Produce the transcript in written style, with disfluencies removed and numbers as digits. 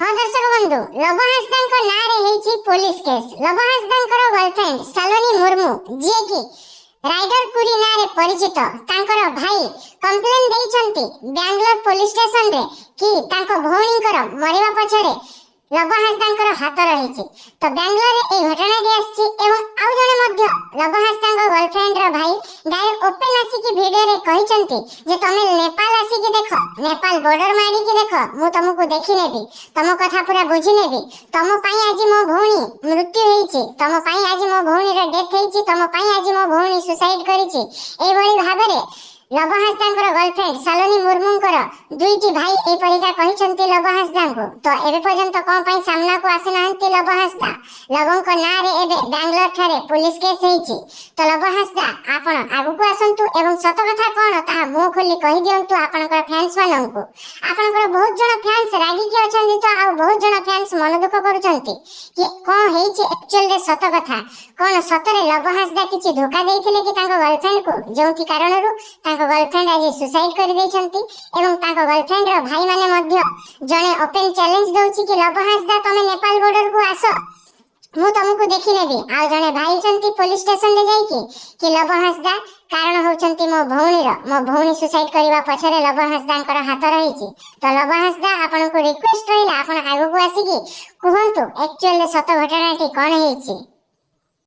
हाँ दर्शक बंधु लव हांसदा नारे हेची police case. Love Hansda girlfriend Saloni Murmu ji की राइडरपुरी नारे परिचित तांकर भाई कंप्लेन देइछंती बेंगलोर पुलिस स्टेशन रे कि तांको भौणीकर मरिबा पछरे लव हांसदा हाथ रही। तो बेंगलोर रे ए घटनाटी आछि एवं आउ जने मध्य लव हांसदा गर्लफ्रेंड रो भाई डायरेक्ट ओपन आसी वीडियो रे कहिसंती जे तमे नेपाल आसी की देखो, नेपाल बॉर्डर मारी की देखो, मु तुमको देखि नेबी, तम कथा पूरा बुझी नेबी, तम पई आज मो भौणी मृत्यु हेछि, तम पई आज मो भौणी रे डेथ हेछि, तम पई आज मो भौणी सुसाइड करिछि। ए भली भाबरे लव हांसदा गर्लफ्रेंड सलोनी मुर्मूंकर दुईटी भाई ए परिका कहिसंती लव हांसदा को। तो एबे पर्यंत कोन पई सामना को आसी नाहंती लव हांसदा। लवंक नारे एबे बेंगलोर थारे पुलिस केस हेछि। तो लव हांसदा आपण आगु को आसंतु एवं सत कथा कोन ता मुंह खोली कहि दियंतु आपनकर फैंस मानंकु। आपनकर बहुत जण फैंस रागी के अछंती तो आ बहुत जण फैंस मन दुख करूचंती कि कोन हेछि एक्चुअल रे सत कथा कोन सतरे लव हांसदा किछि धोखा देइथिले कि तांको गर्लफ्रेंड को जोंथि कारणरू गर्लफ्रेंड आज सुसाइड कर देइछंती एवं ताको गर्लफ्रेंड रो भाई माने मध्य जने ओपन चैलेंज दउछि कि लव हांसदा तमे नेपाल बॉर्डर को आसो, मु तुमको देखि नेबी। आ जने भाई चंती पुलिस स्टेशन ले जाई कि लव हांसदा कारण होचंती मो भौणी सुसाइड करबा पछरे लव हांसदांकर हाथ रहिछि। तो लव हांसदा आपन को रिक्वेस्ट रहिला आपण आगु को आसी कि कहंतु एक्चुअली सत घटनाटी कोन हेछि।